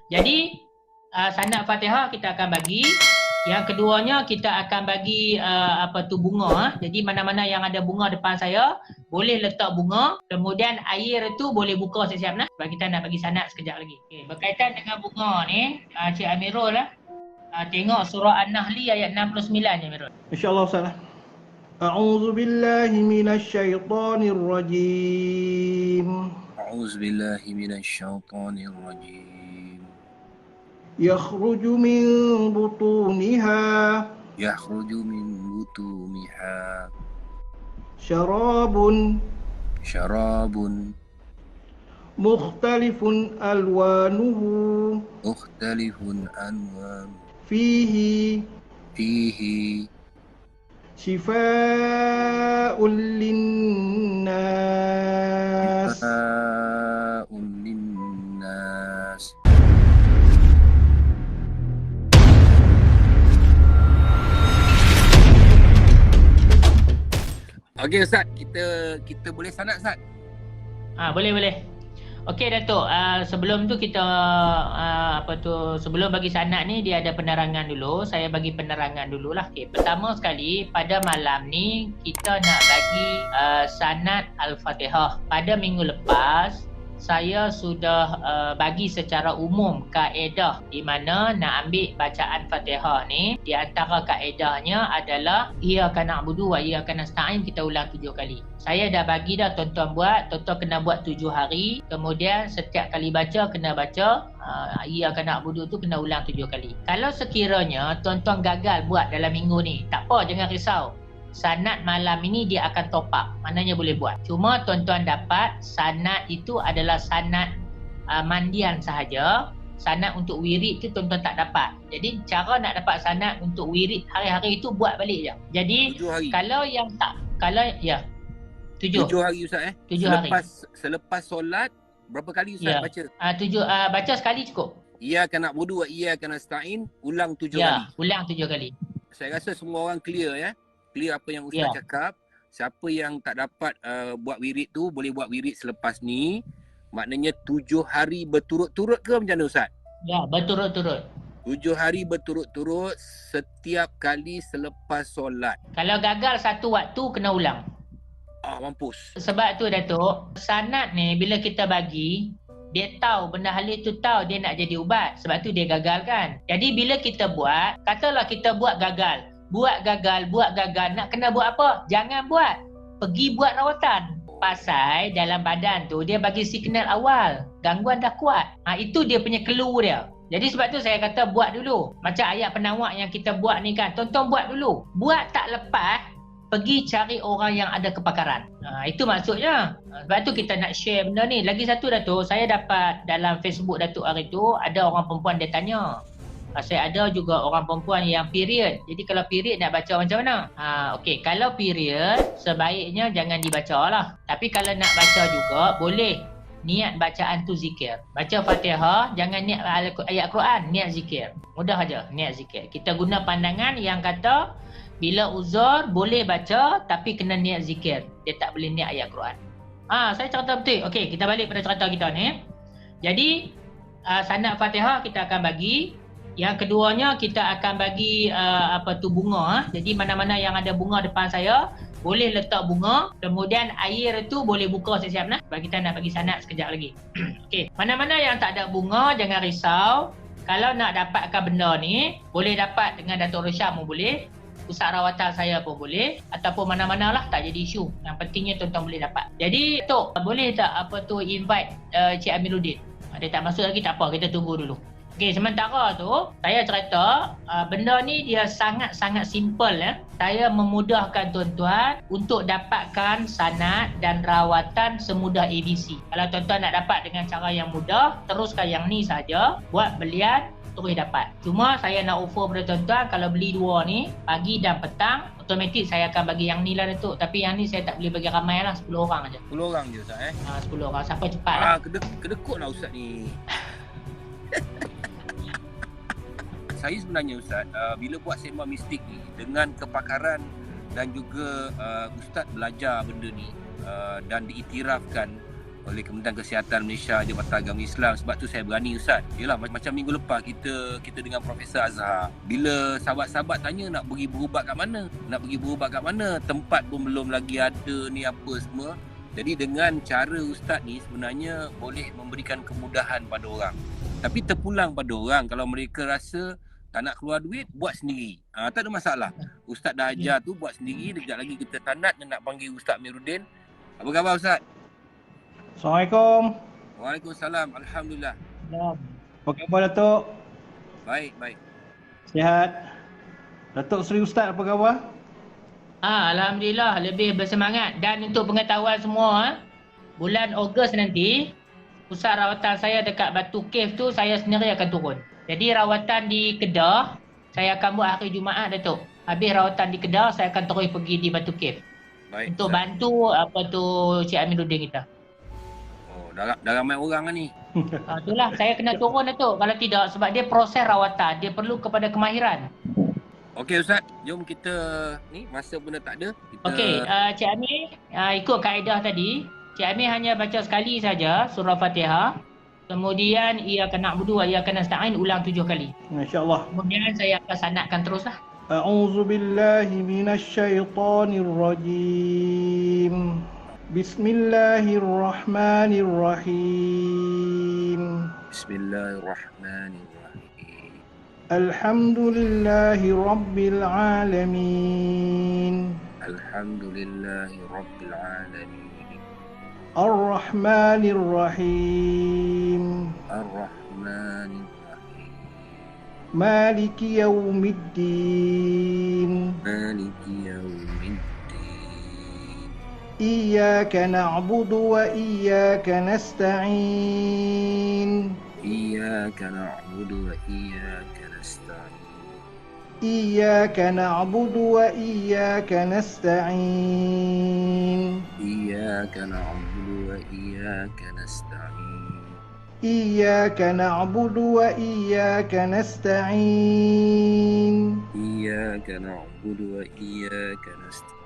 Jadi sanad Fatihah kita akan bagi. Yang keduanya kita akan bagi bunga. Jadi mana-mana yang ada bunga depan saya boleh letak bunga. Kemudian air itu boleh buka siap-siap nah. Sebab kita nak bagi sanad sekejap lagi. Okay, berkaitan dengan bunga ni, Cik Amirul tengok surah An-Nahl ayat 69 je Amirul. InsyaAllah Ustaz. A'udzu billahi minasyaitonir rajim. أعوذ بالله من الشيطان الرجيم يخرج من بطونها يخرج من بطونها شراب مختلف ألوانه مختلف ألوانه فيه شفاء للناس Okey Ustaz, kita boleh sanad Ustaz? Boleh. Okey Datuk, sebelum tu kita sebelum bagi sanad ni dia ada penerangan dulu. Saya bagi penerangan dululah. Okey, pertama sekali pada malam ni kita nak bagi sanad Al-Fatihah. Pada minggu lepas saya sudah bagi secara umum kaedah di mana nak ambil bacaan Fatihah ni. Di antara kaedahnya adalah iyyaka na'budu wa iyyaka nasta'in, kita ulang 7 kali. Saya dah bagi dah, tuan-tuan buat. Tuan-tuan kena buat 7 hari. Kemudian setiap kali baca kena baca iyyaka na'budu tu kena ulang 7 kali. Kalau sekiranya tuan-tuan gagal buat dalam minggu ni, tak apa, jangan risau. Sanad malam ini dia akan top up. Maknanya boleh buat. Cuma tuan-tuan dapat sanad itu adalah sanad mandian sahaja. Sanad untuk wirid tu tuan-tuan tak dapat. Jadi cara nak dapat sanad untuk wirid hari-hari itu buat balik je. Jadi kalau yang tak, kalau ya 7 hari Ustaz 7 hari. Selepas solat berapa kali Ustaz baca? 7 baca sekali cukup. Iyyaka na'budu wa iyyaka nasta'in ulang 7 kali. Ulang 7 kali. Saya rasa semua orang clear clear apa yang Ustaz cakap. Siapa yang tak dapat buat wirid tu boleh buat wirid selepas ni. Maknanya 7 hari berturut-turut ke macam mana Ustaz? Ya, berturut-turut. 7 hari berturut-turut setiap kali selepas solat. Kalau gagal satu waktu kena ulang. Mampus. Sebab tu Datuk, sanad ni bila kita bagi, dia tahu benda hal itu, tahu dia nak jadi ubat. Sebab tu dia gagal kan. Jadi bila kita buat, katalah kita buat gagal, nak kena buat apa? Jangan buat. Pergi buat rawatan. Pasal dalam badan tu dia bagi signal awal, gangguan dah kuat. Itu dia punya clue dia. Jadi sebab tu saya kata buat dulu. Macam ayat penawak yang kita buat ni kan, tonton buat dulu. Buat tak lepas, pergi cari orang yang ada kepakaran. Itu maksudnya. Sebab tu kita nak share benda ni. Lagi satu Datuk, saya dapat dalam Facebook Datuk hari tu, ada orang perempuan dia tanya. Saya ada juga orang perempuan yang period. Jadi kalau period nak baca macam mana? Okey, kalau period sebaiknya jangan dibaca lah. Tapi kalau nak baca juga boleh. Niat bacaan tu zikir. Baca Fatihah, jangan niat ayat Quran, niat zikir. Mudah aja, niat zikir. Kita guna pandangan yang kata bila uzur boleh baca tapi kena niat zikir. Dia tak boleh niat ayat Quran. Saya cerita betul. Okey, kita balik pada cerita kita ni. Jadi sanad Fatihah kita akan bagi. Yang keduanya kita akan bagi bunga. Jadi mana-mana yang ada bunga depan saya boleh letak bunga. Kemudian air itu boleh buka siap-siap nah. Sebab kita nak bagi sanad sekejap lagi. Okey, mana-mana yang tak ada bunga jangan risau. Kalau nak dapatkan benda ni, boleh dapat dengan Datuk Rosyam pun boleh. Pusat rawatan saya pun boleh. Ataupun mana-mana lah, tak jadi isu. Yang pentingnya tuan-tuan boleh dapat. Jadi Tok, boleh tak invite Cik Amiruddin? Dia tak masuk lagi, tak apa, kita tunggu dulu. Okey, sementara tu saya cerita benda ni dia sangat-sangat simple Saya memudahkan tuan-tuan untuk dapatkan sanad dan rawatan semudah ABC. Kalau tuan-tuan nak dapat dengan cara yang mudah, teruskan yang ni saja, buat belian terus dapat. Cuma saya nak offer pada tuan-tuan kalau beli dua ni pagi dan petang, automatik saya akan bagi yang ni lah Datuk. Tapi yang ni saya tak boleh bagi ramai lah, 10 orang aja. 10 orang je Ustaz 10 orang, sampai cepat lah. Kedekut lah Ustaz ni. Saya sebenarnya Ustaz, bila buat sembang mistik ni dengan kepakaran dan juga Ustaz belajar benda ni dan diiktirafkan oleh Kementerian Kesihatan Malaysia, Jabatan Agama Islam. Sebab tu saya berani Ustaz. Yalah, macam minggu lepas kita dengan Profesor Azhar. Bila sahabat-sahabat tanya nak pergi berubat kat mana, tempat pun belum lagi ada ni apa semua. Jadi dengan cara Ustaz ni sebenarnya boleh memberikan kemudahan pada orang. Tapi terpulang pada orang, kalau mereka rasa tak nak keluar duit, buat sendiri. Tak ada masalah. Ustaz dah ajar tu, buat sendiri. Sekejap lagi kita tanat dan nak panggil Ustaz Amiruddin. Apa khabar Ustaz? Assalamualaikum. Waalaikumsalam. Alhamdulillah. Apa khabar Datuk? Baik. Sihat? Datuk Seri Ustaz apa khabar? Alhamdulillah, lebih bersemangat. Dan untuk pengetahuan semua, bulan Ogos nanti, pusat rawatan saya dekat Batu Cave tu, saya sendiri akan turun. Jadi rawatan di Kedah, saya akan buat hari Jumaat Datuk. Habis rawatan di Kedah, saya akan terus pergi di Batu Cave. Baik. Untuk Ustaz. bantu Cik Amiruddin kita. Dah ramai orang ni. Itulah saya kena turun Datuk. Kalau tidak, sebab dia proses rawatan, dia perlu kepada kemahiran. Okey Ustaz, jom kita ni masa pun dah tak ada. Okey, Cik Amir ikut kaedah tadi, Cik Amir hanya baca sekali saja surah Fatihah. Kemudian iyyaka na'budu wa iyyaka nasta'in ulang 7 kali. Masya-Allah. Kemudian saya akan sanadkan teruslah. A'udzu billahi minasyaitonir rajim. Bismillahirrahmanirrahim. Bismillahirrahmanirrahim. Alhamdulillahi rabbil alamin. Alhamdulillahi rabbil alamin. Ar-Rahmanir Rahim. Ar-Rahmanirrahim. Maliki yaumiddin. Maliki yaumiddin. Iyyaka na'budu wa iyyaka nasta'in. Iyyaka na'budu wa iyyaka nasta'in. Iyyaka na'budu wa iyyaka nasta'in. Iyyaka na'budu wa iyyaka nasta'in. Iyyaka na'budu wa iyyaka nasta'in. Iyyaka na'budu wa iyyaka nasta'in.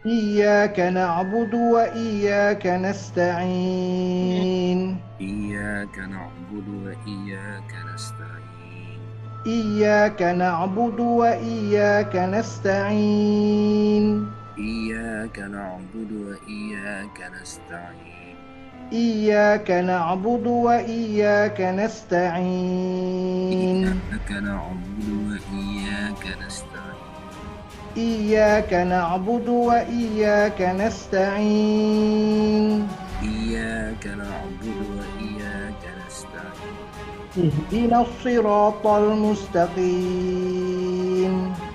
Iyyaka na'budu wa iyyaka nasta'in. Iyyaka na'budu wa iyyaka nasta'in. Iyyaka na'budu wa iyyaka nasta'in. Iyyaka na'budu wa iyyaka nasta'in. Iyyaka na'budu wa iyyaka nasta'in. Iyyaka na'budu wa iyyaka nasta'in. Iyyaka na'budu wa iyyaka nasta'in. Iyyaka na'budu wa iyyaka nasta'in. Ihdinas siratal mustaqim.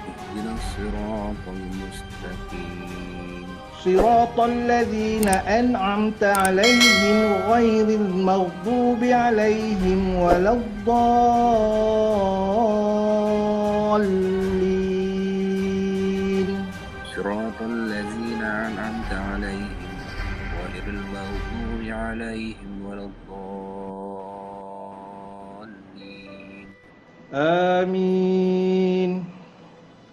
Ihdinas siratal mustaqim. Siratal ladzina an'amta 'alaihim ghairil maghdubi 'alaihim waladdallin. Siratal ladzina an'amta 'alaihim ghairil maghdubi 'alaihim waladdallin. Amin.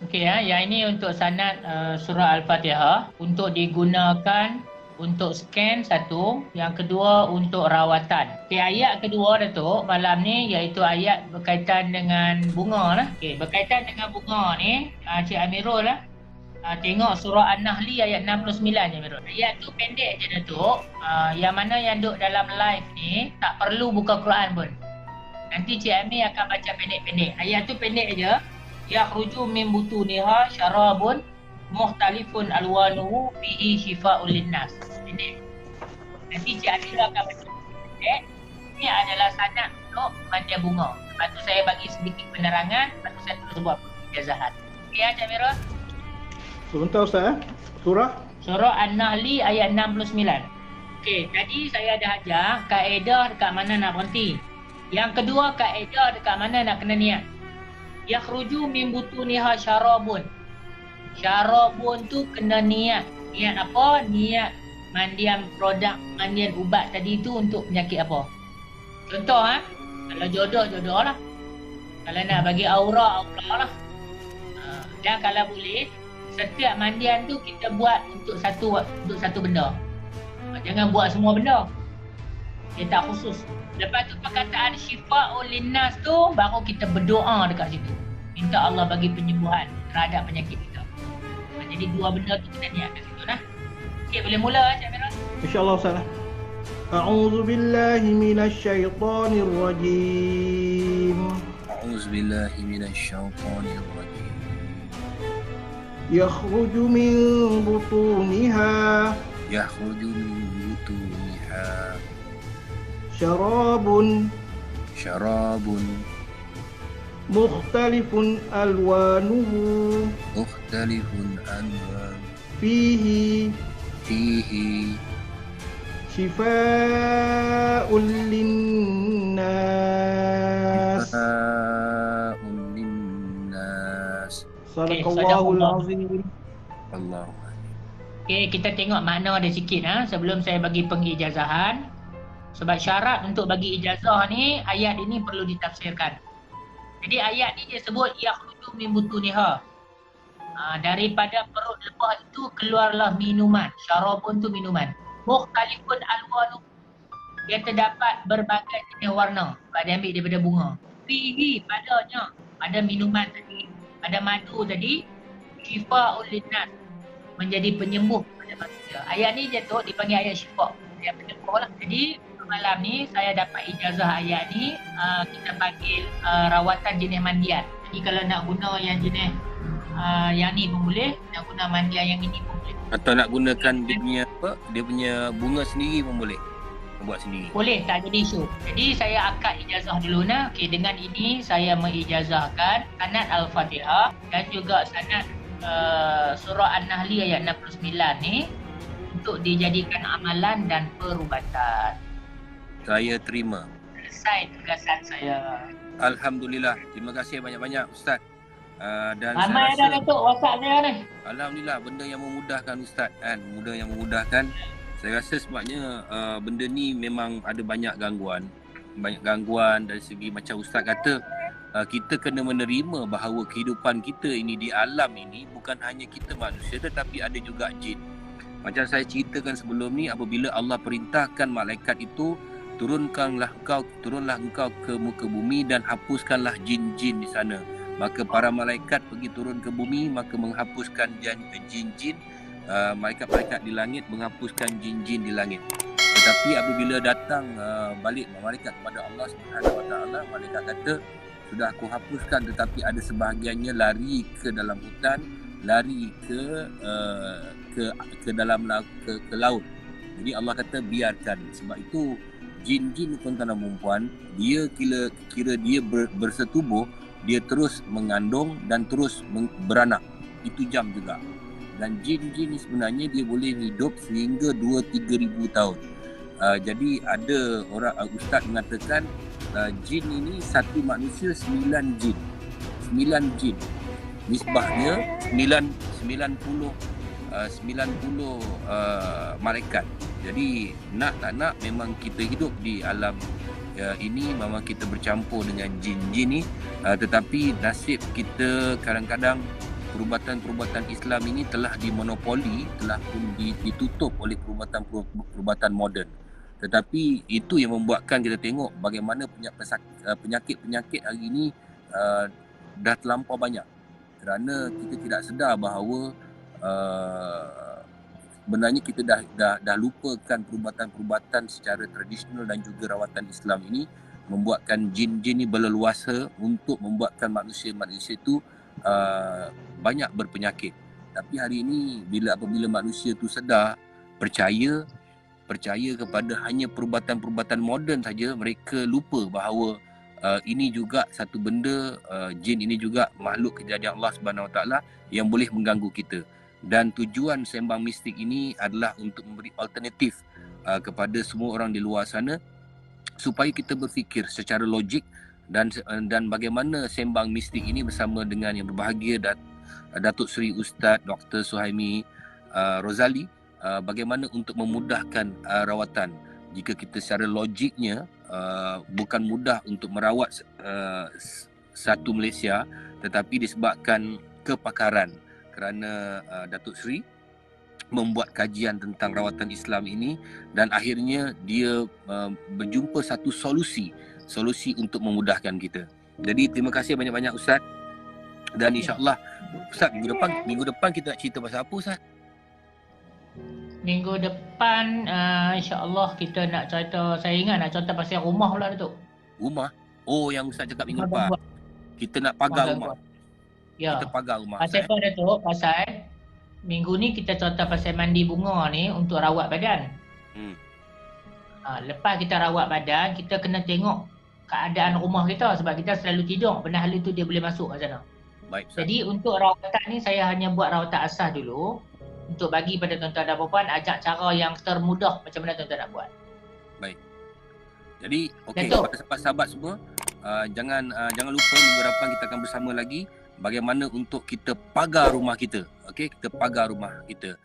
Okey yang ini untuk sanad surah Al-Fatihah untuk digunakan untuk scan satu, yang kedua untuk rawatan. Okey, ayat kedua Datuk malam ni iaitu ayat berkaitan dengan bunga lah. Okey, berkaitan dengan bunga ni Cik Amirul lah. Tengok surah An-Nahli ayat 69 je Amirul. Ayat tu pendek je Datuk. Yang mana yang duduk dalam live ni tak perlu buka Quran pun. Nanti Cik Amir akan baca pendek-pendek. Ayat tu pendek je. Yakhruju min butuniha syarabun mukhtalifun alwanuhu bihi shifa'ul linnas. Pendek. Nanti Cik Amir akan baca pendek. Ini adalah sanad untuk mandian bunga. Lepas tu saya bagi sedikit penerangan. Lepas tu saya terus buat penjazahan. Okey ya Cik Amir? Sebentar Ustaz Surah An-Nahli ayat 69. Okey, tadi saya dah ajar kaedah dekat mana nak berhenti. Yang kedua kaedah dekat mana nak kena niat. Yakhruju min butuniha syarabun. Syarabun tu kena niat. Niat apa? Niat mandian produk, mandian ubat tadi tu untuk penyakit apa? Contoh kalau jodoh lah. Kalau nak bagi aura lah. Dan kalau boleh setiap mandian tu kita buat untuk satu benda. Jangan buat semua benda. Dia tak khusus. Lepas tu perkataan syifa'ul linnas tu baru kita berdoa dekat situ. Minta Allah bagi penyembuhan terhadap penyakit kita. Jadi dua benda tu kita niat kat situ lah. Okey, boleh mula Cik Miran? InsyaAllah Ustaz. A'udzu billahi minasy syaithanir rajim. A'udzu billahi minasyaitonir rajim. Yakhruju min butuniha Yakhruju min butuniha syarabun mukhtalifun alwanuhu mukhtalifun anwan fihi shifa'un linnas. Sadaqallahul azim. Allah. Okey, kita tengok makna dia sikit sebelum saya bagi pengijazahan. Sebab syarat untuk bagi ijazah ni, ayat ini perlu ditafsirkan. Jadi ayat ni dia sebut yakhruju min butuniha. Daripada perut lebah itu keluarlah minuman. Syarabun tu minuman. Mukhtalifun alwanu. Dia terdapat berbagai jenis warna. Pada ambil daripada bunga. Fihi padanya. Ada minuman tadi. Ada madu tadi. Syifa'ul linnas. Menjadi penyembuh pada manusia. Ayat ni jatuh dipanggil ayat syifa. Dia penyembuh lah. Jadi malam ni saya dapat ijazah ayat ni, kita panggil rawatan jenis mandian. Jadi kalau nak guna yang jenis yang ni pun boleh, nak guna mandian yang ini pun boleh. Atau nak gunakan dia punya apa? Dia punya bunga sendiri pun boleh. Buat sendiri. Boleh, tak jadi isu. Jadi saya akad ijazah dulu nah. Okey, dengan ini saya mengijazahkan sanad Al-Fatihah dan juga sanad surah An-Nahli ayat 69 ni untuk dijadikan amalan dan perubatan. Saya terima. Selesai tugasan saya. Alhamdulillah. Terima kasih banyak-banyak Ustaz. Dan ramai saya dah Datuk WhatsApp saya ni. Alhamdulillah, benda yang memudahkan Ustaz kan. Benda yang memudahkan. Saya rasa sebabnya benda ni memang ada banyak gangguan. Banyak gangguan dari segi macam Ustaz kata, kita kena menerima bahawa kehidupan kita ini di alam ini bukan hanya kita manusia tetapi ada juga jin. Macam saya ceritakan sebelum ni, apabila Allah perintahkan malaikat itu turunlah engkau ke muka bumi dan hapuskanlah jin-jin di sana. Maka para malaikat pergi turun ke bumi, maka menghapuskan jin-jin, malaikat-malaikat di langit menghapuskan jin-jin di langit. Tetapi apabila datang balik malaikat kepada Allah Subhanahu Wa Taala, malaikat kata, sudah aku hapuskan, tetapi ada sebahagiannya lari ke dalam hutan, lari ke dalam ke laut. Jadi Allah kata biarkan. Sebab itu jin-jin tuan-tuan dan puan, dia kira dia bersetubuh, dia terus mengandung dan terus beranak. Itu jam juga. Dan jin-jin ni sebenarnya dia boleh hidup sehingga 2-3 ribu tahun. Jadi ada orang ustaz mengatakan jin ini satu manusia 9 jin. 9 jin. Nisbahnya 90 malaikat. Jadi nak tak nak memang kita hidup di alam ini, memang kita bercampur dengan jin-jin ni, tetapi nasib kita kadang-kadang perubatan-perubatan Islam ini telah dimonopoli, telah pun ditutup oleh perubatan moden. Tetapi itu yang membuatkan kita tengok bagaimana penyakit-penyakit hari ini dah terlampau banyak. Kerana kita tidak sedar bahawa sebenarnya kita dah lupakan perubatan-perubatan secara tradisional dan juga rawatan Islam ini, membuatkan jin-jin ini berleluasa untuk membuatkan manusia-manusia itu banyak berpenyakit. Tapi hari ini apabila manusia itu sedar, percaya kepada hanya perubatan-perubatan moden saja, mereka lupa bahawa ini juga satu benda, jin ini juga makhluk kejadian Allah Subhanahu Wa Taala yang boleh mengganggu kita. Dan tujuan sembang mistik ini adalah untuk memberi alternatif kepada semua orang di luar sana supaya kita berfikir secara logik dan bagaimana sembang mistik ini bersama dengan yang berbahagia Datuk Seri Ustaz Dr. Suhaimi Rozali, bagaimana untuk memudahkan rawatan. Jika kita secara logiknya bukan mudah untuk merawat satu Malaysia, tetapi disebabkan kepakaran kerana Datuk Seri membuat kajian tentang rawatan Islam ini dan akhirnya dia berjumpa satu solusi untuk memudahkan kita. Jadi terima kasih banyak-banyak Ustaz. Dan insya-Allah Ustaz minggu depan kita nak cerita pasal apa Ustaz? Minggu depan insya-Allah kita nak cerita, saya ingat nak cerita pasal rumah pula Datuk. Rumah? Oh, yang Ustaz cakap minggu depan. Kita nak pagar rumah. Ya. Kita pagar rumah. Pasal apa Datuk? Pasal minggu ni kita cerita pasal mandi bunga ni untuk rawat badan. Lepas kita rawat badan, kita kena tengok keadaan rumah kita sebab kita selalu tidur. Benda-benda tu dia boleh masuk kat sana. Baik, Ustaz. Jadi untuk rawatan ni saya hanya buat rawatan asas dulu untuk bagi pada tuan-tuan dan puan ajak cara yang termudah macam mana tuan-tuan nak buat. Baik. Jadi okey, kepada sahabat-sahabat semua, jangan lupa minggu depan kita akan bersama lagi bagaimana untuk kita pagar rumah kita. Okey, kita pagar rumah kita.